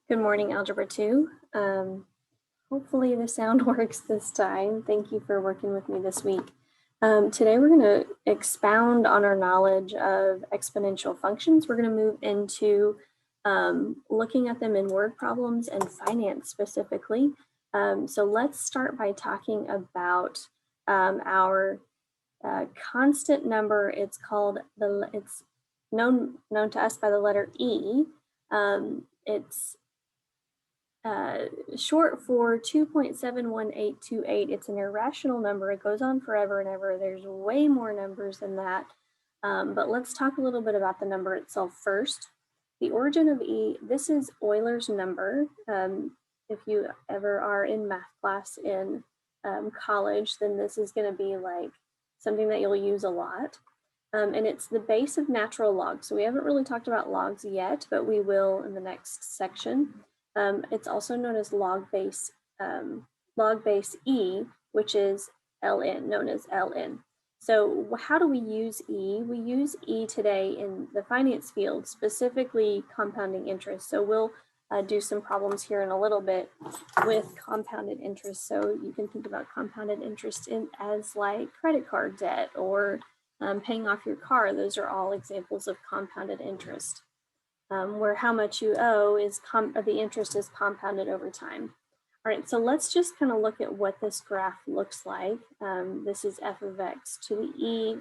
Good morning, Algebra 2. Hopefully the sound works this time. Thank you for working with me this week. Today we're going to expound on our knowledge of exponential functions. We're going to move into looking at them in word problems and finance specifically. So let's start by talking about our constant number. It's known to us by the letter E. It's short for 2.71828. It's an irrational number. It goes on forever and ever. There's way more numbers than that. But let's talk a little bit about the number itself first. The origin of E, this is Euler's number. If you ever are in math class in college, then this is going to be like something that you'll use a lot. And it's the base of natural logs. So we haven't really talked about logs yet, but we will in the next section. It's also known as log base E, which is ln, known as ln. So how do we use E? We use E today in the finance field, specifically compounding interest. So we'll do some problems here in a little bit with compounded interest. So you can think about compounded interest as like credit card debt or paying off your car. Those are all examples of compounded interest. Where how much you owe is the interest is compounded over time. All right, so let's just kind of look at what this graph looks like. This is f of x to the e,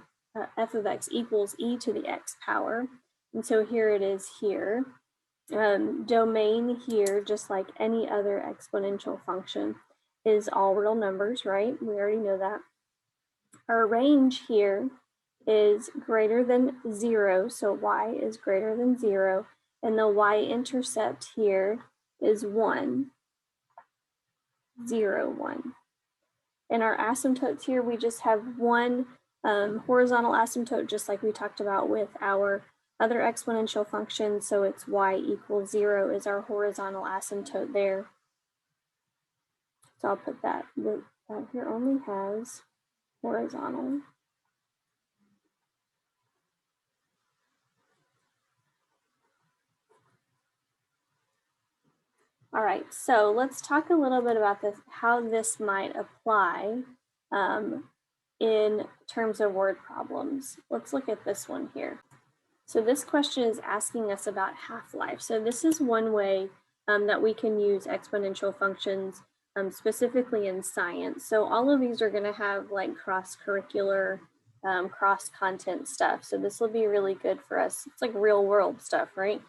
f of x equals e to the x power. And so here it is here. Domain here, just like any other exponential function, is all real numbers, right? We already know that. Our range here is greater than 0, so y is greater than 0. And the y-intercept here is 1, 0, 1. In our asymptotes here, we just have one horizontal asymptote, just like we talked about with our other exponential function. So it's y equals 0 is our horizontal asymptote there. So I'll put that. Here only has horizontal. All right, so let's talk a little bit about this, how this might apply in terms of word problems. Let's look at this one here. So this question is asking us about half-life. So this is one way that we can use exponential functions specifically in science. So all of these are going to have like cross-curricular, cross-content stuff. So this will be really good for us. It's like real-world stuff, right?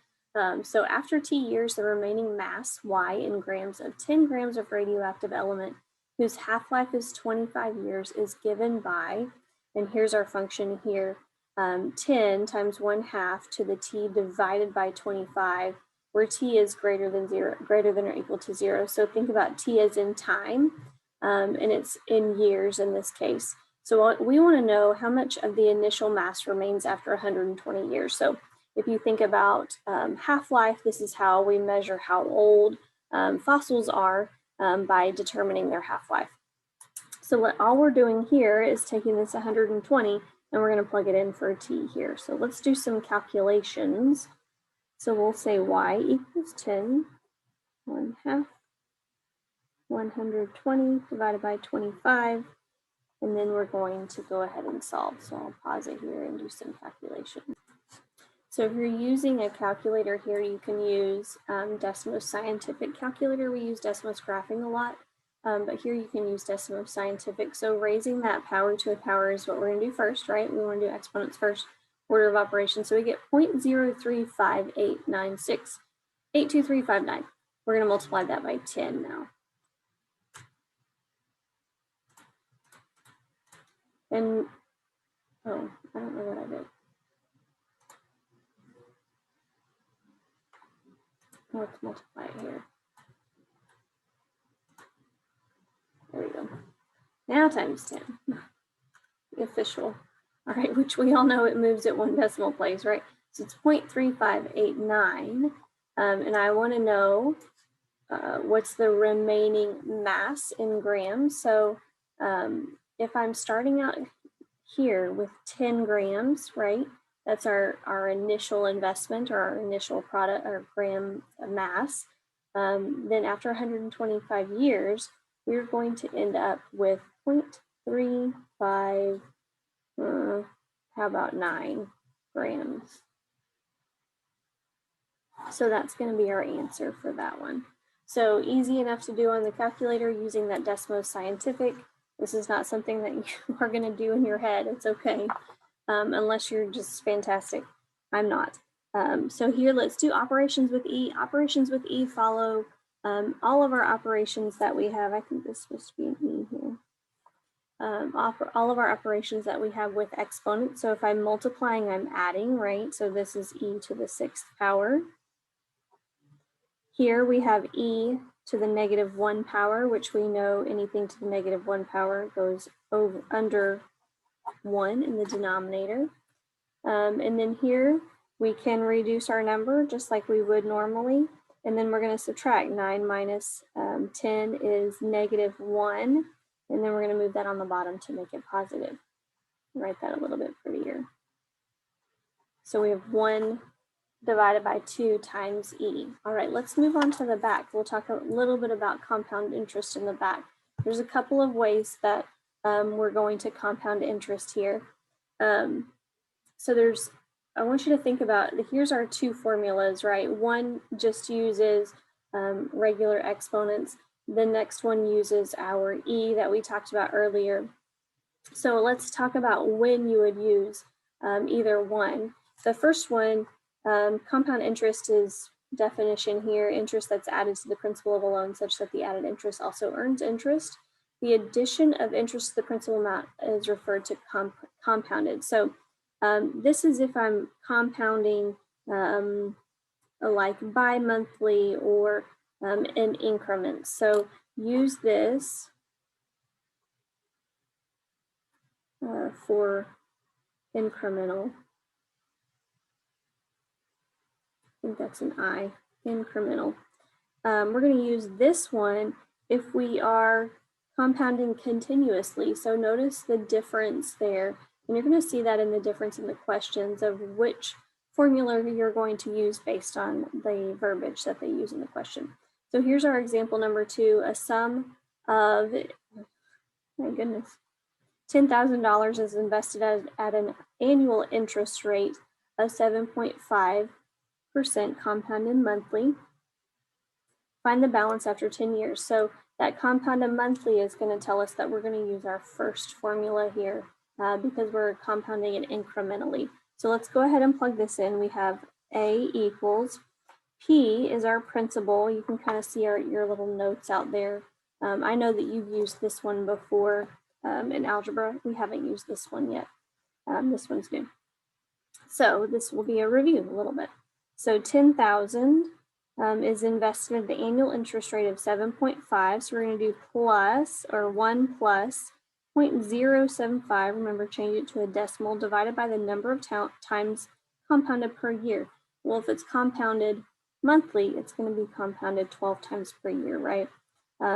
So after T years, the remaining mass, Y, in grams of 10 grams of radioactive element whose half-life is 25 years is given by, and here's our function here, 10 times 1/2 to the T divided by 25, where T is greater than or equal to 0. So think about T as in time, and it's in years in this case. So we want to know how much of the initial mass remains after 120 years. So if you think about half-life, this is how we measure how old fossils are by determining their half-life. So all we're doing here is taking this 120 and we're going to plug it in for T here. So let's do some calculations. So we'll say Y equals 10, 1/2, 120 divided by 25, and then we're going to go ahead and solve. So I'll pause it here and do some calculations. So if you're using a calculator here, you can use Desmos Scientific Calculator. We use Desmos Graphing a lot, but here you can use Desmos Scientific. So raising that power to a power is what we're going to do first, right? We want to do exponents first, order of operations. So we get 0.03589682359. We're going to multiply that by 10 now. And, oh, I don't know what I did. Let's multiply it here. There we go. Now times 10, the official. All right, which we all know it moves at one decimal place, right? So it's 0.3589, and I want to know what's the remaining mass in grams. So if I'm starting out here with 10 grams, right? That's our initial investment or our initial product or gram mass. then after 125 years, we're going to end up with 0.35, how about 9 grams. So that's going to be our answer for that one. So easy enough to do on the calculator using that Desmos Scientific. This is not something that you are going to do in your head. It's okay, unless you're just fantastic. I'm not. So here, let's do operations with E. Operations with E follow all of our operations that we have. I think this is supposed to be an E here. All of our operations that we have with exponents. So if I'm multiplying, I'm adding, right? So this is E to the 6th power. Here we have E to the -1 power, which we know anything to the -1 power goes over under 1 in the denominator. And then here we can reduce our number just like we would normally. And then we're going to subtract. 9 minus 10 is -1. And then we're going to move that on the bottom to make it positive. Write that a little bit prettier. So we have 1 divided by 2 times E. All right, let's move on to the back. We'll talk a little bit about compound interest in the back. There's a couple of ways that we're going to compound interest here. So I want you to think about, here's our 2 formulas, right? One just uses regular exponents. The next one uses our E that we talked about earlier. So let's talk about when you would use either one. The first one, compound interest is definition here, interest that's added to the principal of a loan such that the added interest also earns interest. The addition of interest to the principal amount is referred to compounded. So this is if I'm compounding like bi-monthly or in increments. So use this for incremental. I think that's an I, incremental. We're going to use this one if we are compounding continuously. So notice the difference there. And you're going to see that in the difference in the questions of which formula you're going to use based on the verbiage that they use in the question. So here's our example number 2, a sum of, my goodness, $10,000 is invested at an annual interest rate of 7.5% compounded monthly. Find the balance after 10 years. So that compounded monthly is going to tell us that we're going to use our first formula here because we're compounding it incrementally. So let's go ahead and plug this in. We have A equals, P is our principal. You can kind of see your little notes out there. I know that you've used this one before in algebra. We haven't used this one yet. This one's new. So this will be a review a little bit. So 10,000 is invested at the annual interest rate of 7.5. So we're going to do plus, or 1 plus 0.075. Remember, change it to a decimal divided by the number of times compounded per year. Well, if it's compounded monthly, it's going to be compounded 12 times per year, right?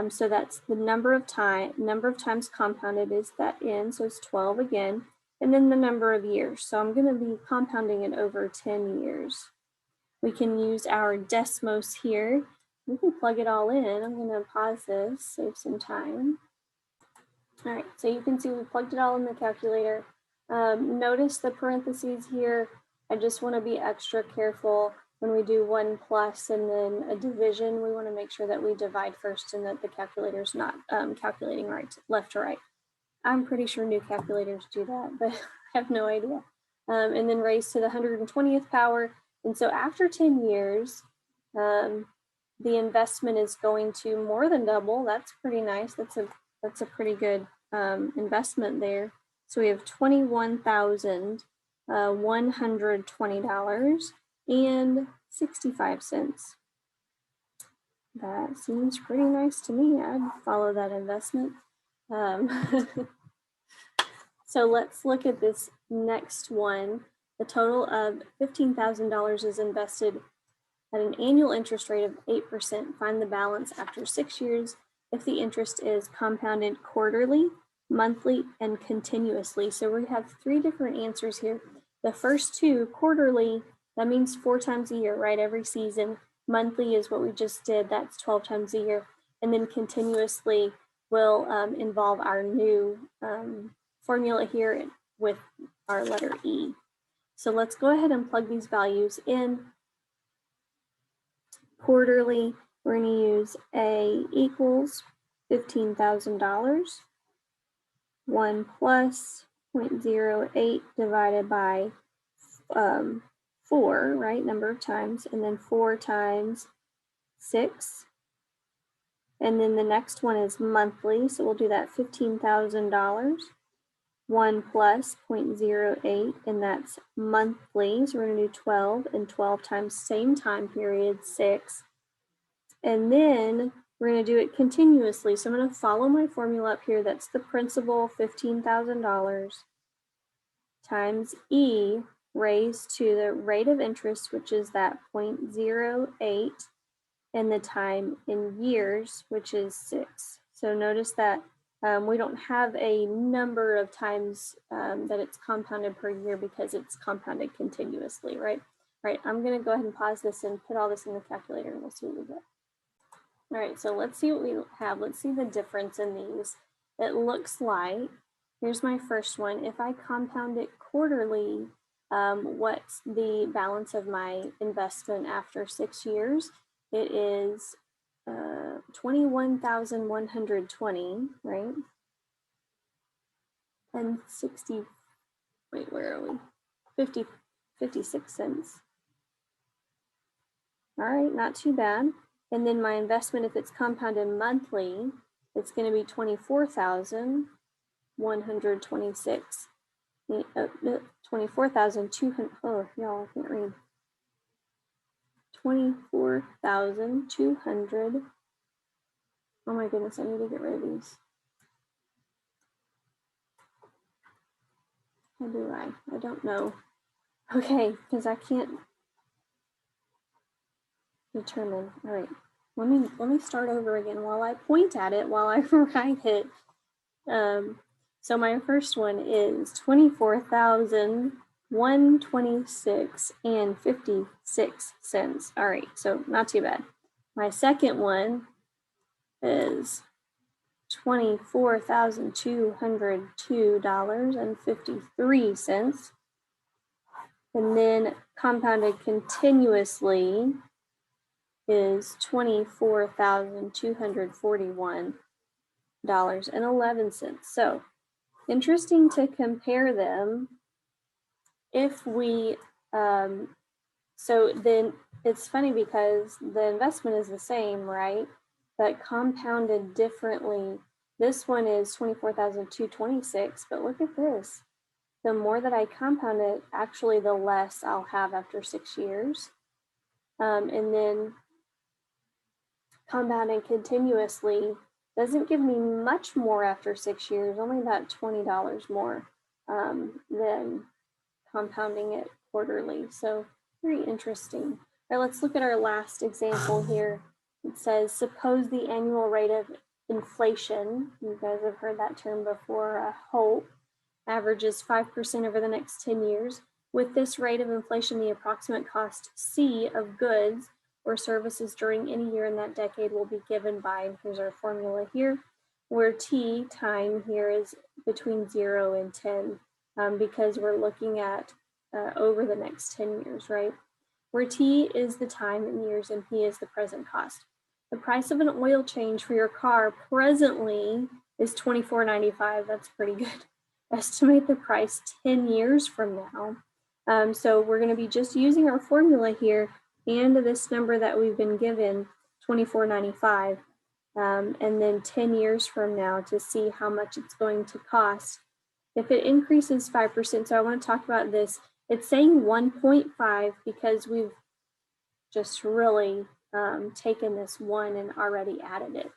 So that's the number of times compounded is that n, so it's 12 again, and then the number of years. So I'm going to be compounding it over 10 years. We can use our Desmos here. We can plug it all in. I'm going to pause this, save some time. All right, so you can see we plugged it all in the calculator. Notice the parentheses here. I just want to be extra careful when we do 1 plus and then a division. We want to make sure that we divide first and that the calculator is not calculating left to right. I'm pretty sure new calculators do that, but I have no idea. And then raised to the 120th power. And so after 10 years, the investment is going to more than double. That's pretty nice. That's a pretty good investment there. So we have $21,120.65. That seems pretty nice to me. I'd follow that investment. So let's look at this next one. The total of $15,000 is invested at an annual interest rate of 8%. Find the balance after 6 years if the interest is compounded quarterly, monthly, and continuously. So we have 3 different answers here. The first 2, quarterly, that means 4 times a year, right? Every season. Monthly is what we just did. That's 12 times a year. And then continuously will involve our new formula here with our letter E. So let's go ahead and plug these values in. Quarterly, we're going to use A equals $15,000. 1 plus 0.08 divided by 4, right, number of times, and then 4 times 6. And then the next one is monthly, so we'll do that $15,000. 1 plus 0.08, and that's monthly, so we're going to do 12, and 12 times same time period, 6. And then we're going to do it continuously. So I'm going to follow my formula up here. That's the principal, $15,000, times E raised to the rate of interest, which is that 0.08, and the time in years, which is 6. So notice that we don't have a number of times that it's compounded per year because it's compounded continuously, right? All right, I'm going to go ahead and pause this and put all this in the calculator, and we'll see what we get. All right, so let's see what we have. Let's see the difference in these. It looks like, here's my first one. If I compound it quarterly, what's the balance of my investment after 6 years? It is 21,120, right? And 60, wait, where are we? 56 cents. All right, not too bad. And then my investment, if it's compounded monthly, it's going to be 24,126. 24,200. Oh, y'all, I can't read. 24,200. Oh my goodness, I need to get rid of these. How do I? I don't know. Okay, because I can't determine. All right, let me start over again while I point at it while I write it. So my first one is 24,126 and 56 cents. All right, so not too bad. My second one is $24,202.53. And then compounded continuously is $24,241.11. So interesting to compare them. If we, so then it's funny because the investment is the same, right? But compounded differently. This one is 24,226, but look at this. The more that I compound it, actually the less I'll have after 6 years. And then compounding continuously doesn't give me much more after 6 years, only about $20 more than compounding it quarterly. So very interesting. All right, let's look at our last example here. It says, suppose the annual rate of inflation, you guys have heard that term before, hope, averages 5% over the next 10 years. With this rate of inflation, the approximate cost C of goods or services during any year in that decade will be given by, and here's our formula here, where T, time here, is between 0 and 10 because we're looking at over the next 10 years, right? Where T is the time in years and P is the present cost. The price of an oil change for your car presently is $24.95. That's pretty good. Estimate the price 10 years from now. So we're going to be just using our formula here and this number that we've been given, $24.95, and then 10 years from now to see how much it's going to cost. If it increases 5%, so I want to talk about this. It's saying 1.5 because we've just really taken this 1 and already added it.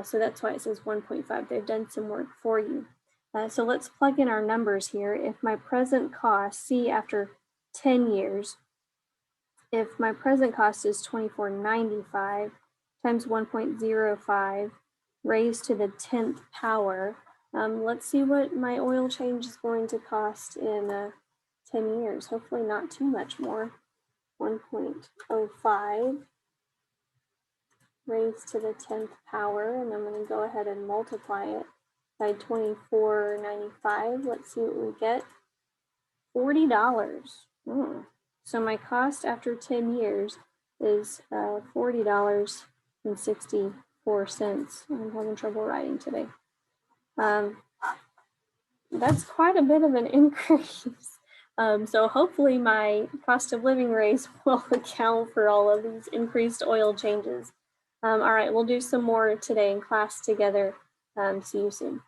So that's why it says 1.5. They've done some work for you. So let's plug in our numbers here. If my present cost, see after 10 years, if my present cost is $24.95 times 1.05 raised to the 10th power, let's see what my oil change is going to cost in 10 years. Hopefully not too much more. 1.05 raised to the 10th power, and I'm going to go ahead and multiply it by 24.95. Let's see what we get. $40. So my cost after 10 years is $40.64. I'm having trouble writing today. That's quite a bit of an increase. So hopefully my cost of living raise will account for all of these increased oil changes. All right, we'll do some more today in class together. See you soon.